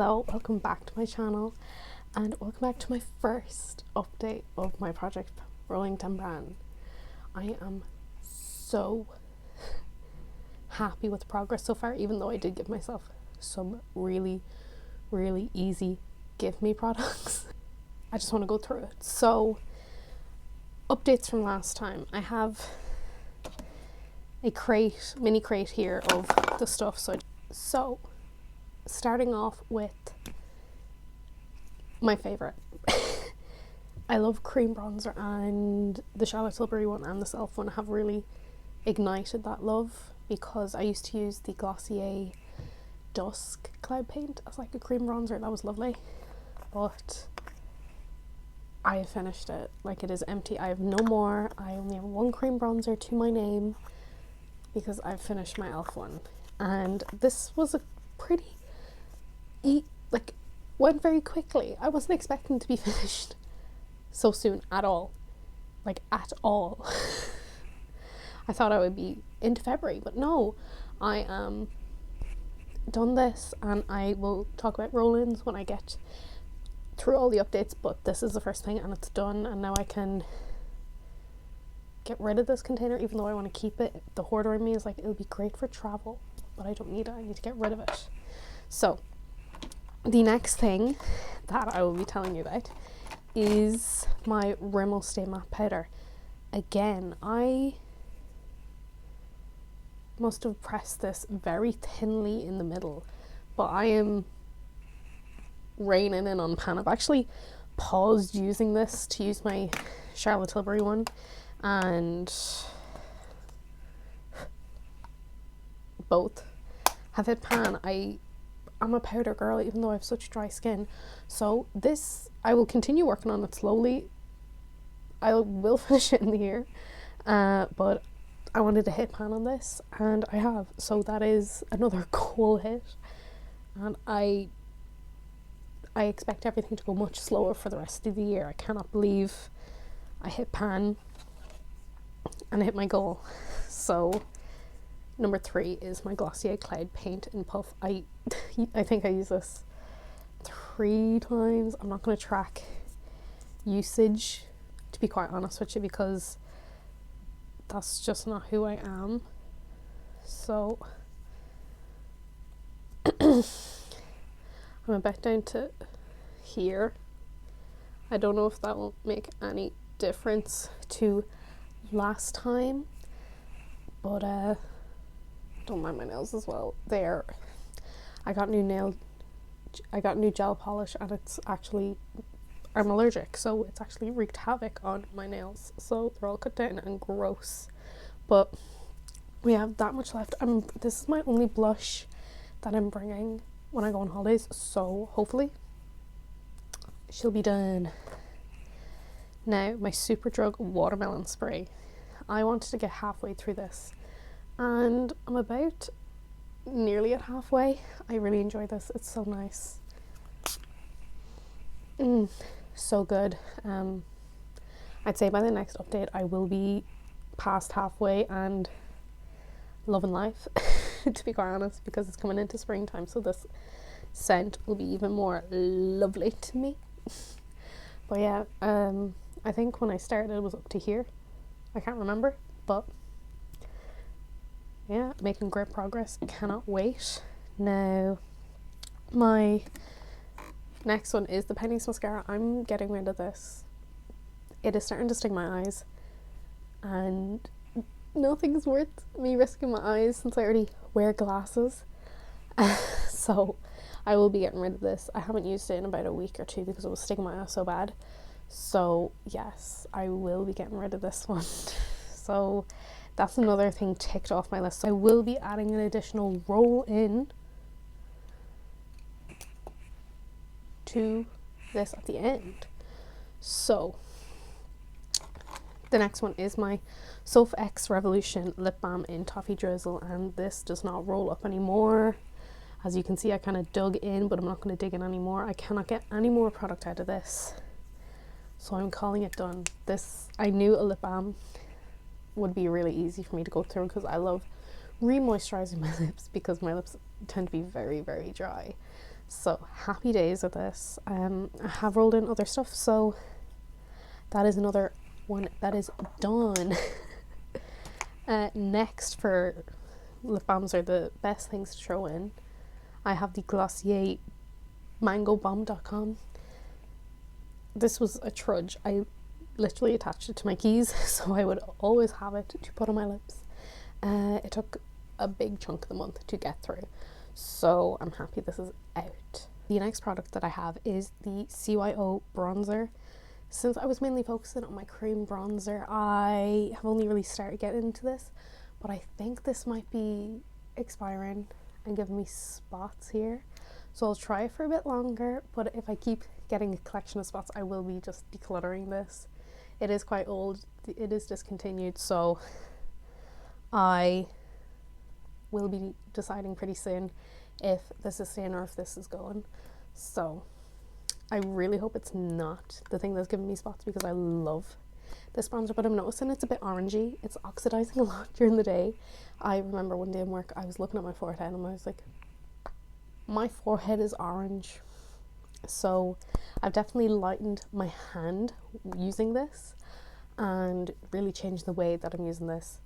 Hello, welcome back to my channel and welcome back to my first update of my project Rolling 10 Brand. I am so happy with the progress so far, even though I did give myself some really easy give me products. I just want to go through it. So, updates from last time. I have a mini crate here of the stuff. So starting off with my favorite. I love cream bronzer, and the Charlotte Tilbury one and the Self one have really ignited that love, because I used to use the Glossier Dusk Cloud Paint as like a cream bronzer. That was lovely, but I have finished it. Like, it is empty. I have no more. I only have one cream bronzer to my name because I've finished my Elf one, and this was a pretty went very quickly. I wasn't expecting to be finished so soon at all. Like, at all. I thought I would be into February, but no. I done this, and I will talk about roll-ins when I get through all the updates, but this is the first thing and it's done, and now I can get rid of this container, even though I want to keep it. The hoarder in me is like, it'll be great for travel, but I don't need it. I need to get rid of it. So the next thing that I will be telling you about is my Rimmel Stay Matte Powder. Again, I must have pressed this very thinly in the middle, but I am reining in on pan. I've actually paused using this to use my Charlotte Tilbury one, and both have hit pan. I'm a powder girl, even though I have such dry skin. So this, I will continue working on it slowly. I will finish it in the year, but I wanted to hit pan on this, and I have. So that is another cool hit, and I expect everything to go much slower for the rest of the year. I cannot believe I hit pan and I hit my goal. So number 3 is my Glossier Cloud Paint in Puff. I think I use this 3 times. I'm not going to track usage, to be quite honest with you, because that's just not who I am. So I'm about down to here. I don't know if that will make any difference to last time, but don't mind my nails as well. I got new gel polish, and it's actually, I'm allergic, so it's actually wreaked havoc on my nails, so they're all cut down and gross. But we have that much left. This is my only blush that I'm bringing when I go on holidays, so hopefully she'll be done. Now, my Superdrug Watermelon Spray. I wanted to get halfway through this, and I'm about nearly at halfway. I really enjoy this. It's so nice. So good. I'd say by the next update I will be past halfway and loving life, to be quite honest, because it's coming into springtime, so this scent will be even more lovely to me. But yeah, I think when I started it was up to here. I can't remember, but yeah, making great progress. Cannot wait. Now, my next one is the Pennies mascara. I'm getting rid of this. It is starting to sting my eyes, and nothing's worth me risking my eyes since I already wear glasses. So I will be getting rid of this. I haven't used it in about a week or 2 because it was stinging my eye so bad. So yes, I will be getting rid of this one. So that's another thing ticked off my list. So I will be adding an additional roll-in to this at the end. So the next one is my Soph X Revolution Lip Balm in Toffee Drizzle, and this does not roll up anymore. As you can see, I kind of dug in, but I'm not going to dig in anymore. I cannot get any more product out of this, so I'm calling it done. This, I knew a lip balm would be really easy for me to go through, because I love re-moisturizing my lips, because my lips tend to be very dry. So happy days with this. I have rolled in other stuff, so that is another one that is done. Next, for lip balms are the best things to throw in, I have the Glossier MangoBomb.com. This was a trudge. I literally attached it to my keys, so I would always have it to put on my lips. It took a big chunk of the month to get through, so I'm happy this is out. The next product that I have is the CYO bronzer. Since I was mainly focusing on my cream bronzer, I have only really started getting into this, but I think this might be expiring and giving me spots here, so I'll try it for a bit longer. But if I keep getting a collection of spots, I will be just decluttering this. It is quite old, it is discontinued, so I will be deciding pretty soon if this is staying or if this is going. So I really hope it's not the thing that's giving me spots, because I love this bronzer, but I'm noticing it's a bit orangey. It's oxidizing a lot during the day. I remember one day in work I was looking at my forehead and I was like, my forehead is orange. So I've definitely lightened my hand using this and really changed the way that I'm using this,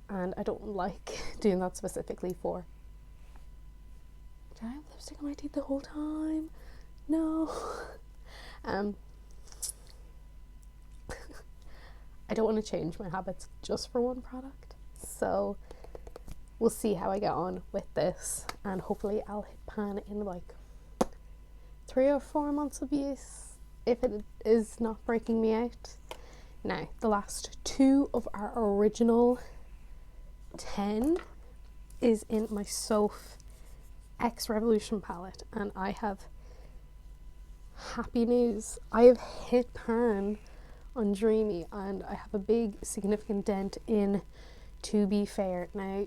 and I don't like doing that specifically for... Did I have lipstick on my teeth the whole time? No. I don't want to change my habits just for one product, so we'll see how I get on with this, and hopefully I'll hit pan in like 3 or 4 months of use if it is not breaking me out. Now, the last 2 of our original 10 is in my Soph X Revolution palette, and I have happy news. I have hit pan on Dreamy, and I have a big significant dent in To Be Fair. Now,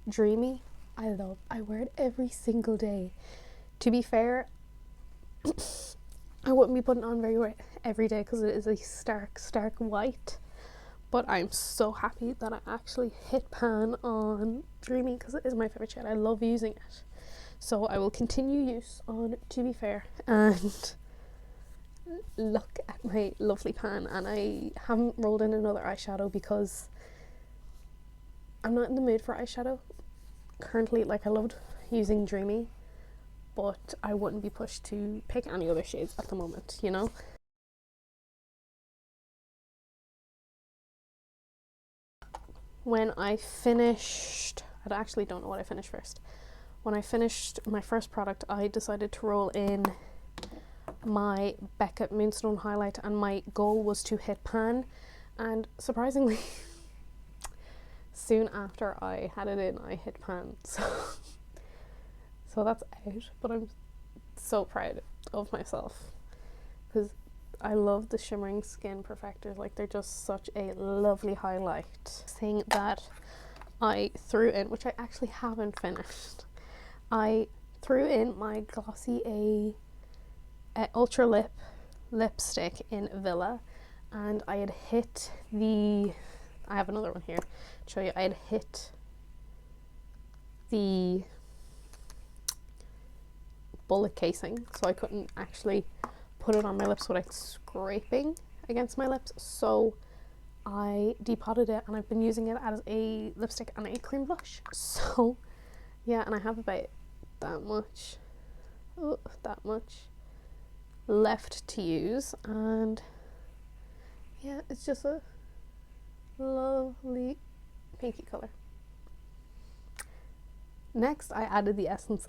Dreamy, I love. I wear it every single day. To Be Fair, I wouldn't be putting on every day because it is a stark white, but I'm so happy that I actually hit pan on Dreamy because it is my favourite shade. I love using it, so I will continue use on To Be Fair. And look at my lovely pan, and I haven't rolled in another eyeshadow because I'm not in the mood for eyeshadow currently. Like, I loved using Dreamy, but I wouldn't be pushed to pick any other shades at the moment, you know? When I finished, I actually don't know what I finished first. When I finished my first product, I decided to roll in my Becca Moonstone highlight, and my goal was to hit pan, and surprisingly soon after I had it in, I hit pan. So that's out, but I'm so proud of myself because I love the shimmering skin perfectors. Like, they're just such a lovely highlight. Thing that I threw in, which I actually haven't finished, I threw in my Glossier Ultra lipstick in Villa, and I had hit I have another one here to show you. I had hit the bullet casing, so I couldn't actually put it on my lips without scraping against my lips, so I depotted it, and I've been using it as a lipstick and a cream blush. So yeah, and I have about that much left to use, and yeah, it's just a lovely pinky colour. Next, I added the Essence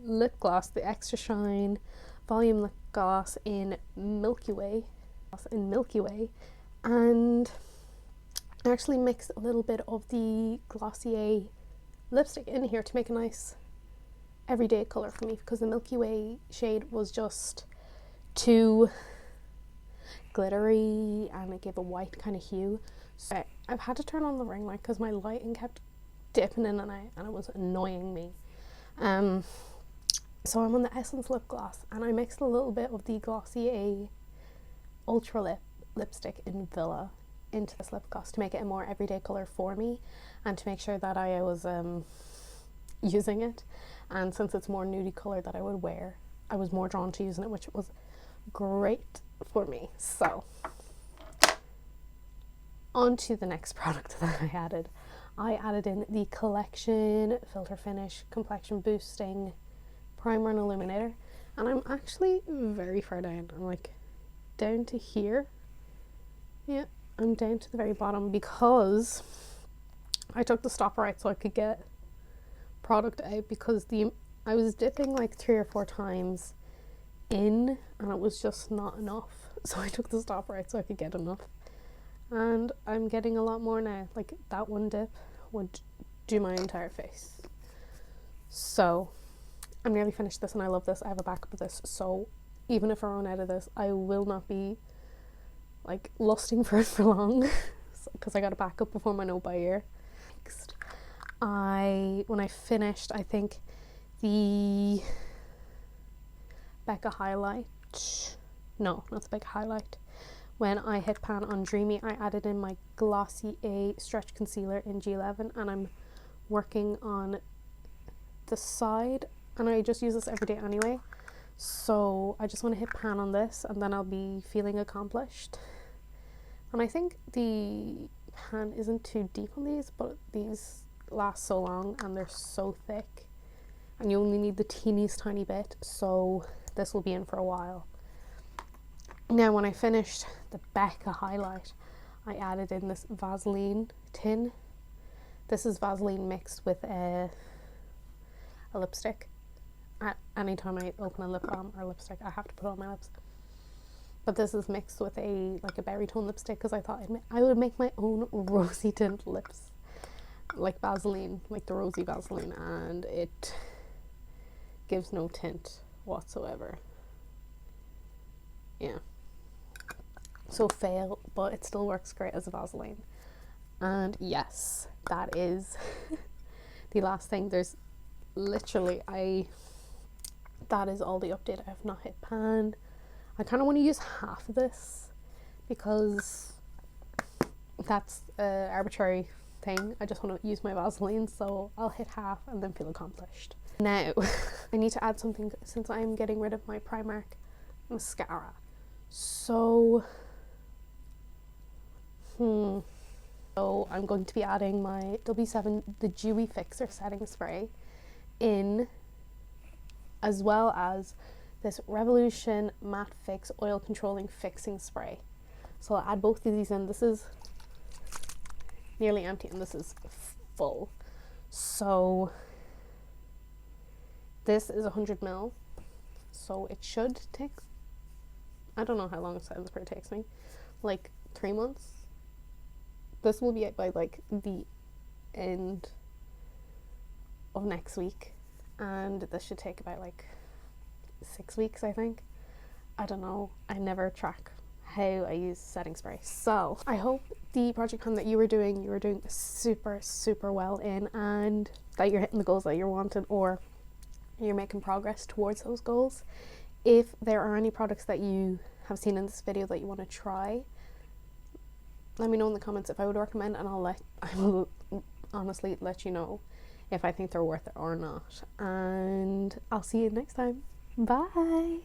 lip gloss, the Extra Shine Volume Lip Gloss in Milky Way, and I actually mixed a little bit of the Glossier lipstick in here to make a nice everyday colour for me, because the Milky Way shade was just too glittery and it gave a white kind of hue. So I've had to turn on the ring light because my lighting kept dipping in and out, and it was annoying me. So I'm on the Essence lip gloss, and I mixed a little bit of the Glossier Ultra lipstick in Villa into this lip gloss to make it a more everyday colour for me, and to make sure that I was using it, and since it's more nudie colour that I would wear I was more drawn to using it, which was great for me. So on to the next product that I added. I added in the Collection Filter Finish Complexion Boosting Primer and Illuminator, and I'm actually very far down. I'm like down to here. Yeah, I'm down to the very bottom because I took the stopper out so I could get product out, because I was dipping like 3 or 4 times in and it was just not enough. So I took the stopper out so I could get enough. And I'm getting a lot more now. Like that one dip would do my entire face. So I'm nearly finished this and I love this. I have a backup of this. So even if I run out of this, I will not be like lusting for it for long, because I got a backup before my note by ear. When I finished, I think the Becca highlight, no, not the Becca highlight. When I hit pan on Dreamy, I added in my Glossier Stretch Concealer in G11, and I'm working on the side, and I just use this every day anyway. So I just want to hit pan on this and then I'll be feeling accomplished. And I think the pan isn't too deep on these, but these last so long and they're so thick. And you only need the teeniest tiny bit, so this will be in for a while. Now when I finished the Becca highlight, I added in this Vaseline tin. This is Vaseline mixed with a lipstick. Anytime I open a lip balm or lipstick, I have to put it on my lips. But this is mixed with a berry tone lipstick, because I thought I would make my own rosy tint lips, like Vaseline, like the rosy Vaseline, and it gives no tint whatsoever. Yeah. So fail, but it still works great as a Vaseline. And yes, that is the last thing. There's literally, that is all the update. I have not hit pan. I kind of want to use half of this because that's an arbitrary thing. I just want to use my Vaseline, so I'll hit half and then feel accomplished. Now, I need to add something since I'm getting rid of my Primark mascara. So I'm going to be adding my W7, the Dewy Fixer Setting Spray in, as well as this Revolution Matte Fix Oil Controlling Fixing Spray. So I'll add both of these in. This is nearly empty and this is full. So this is 100ml. So it should take, I don't know how long a setting spray takes me, like 3 months. This will be out by like the end of next week, and this should take about like 6 weeks, I think. I don't know, I never track how I use setting spray. So I hope the project plan that you were doing super well in, and that you're hitting the goals that you're wanting, or you're making progress towards those goals. If there are any products that you have seen in this video that you want to try, let me know in the comments if I would recommend, and I will honestly let you know if I think they're worth it or not. And I'll see you next time. Bye.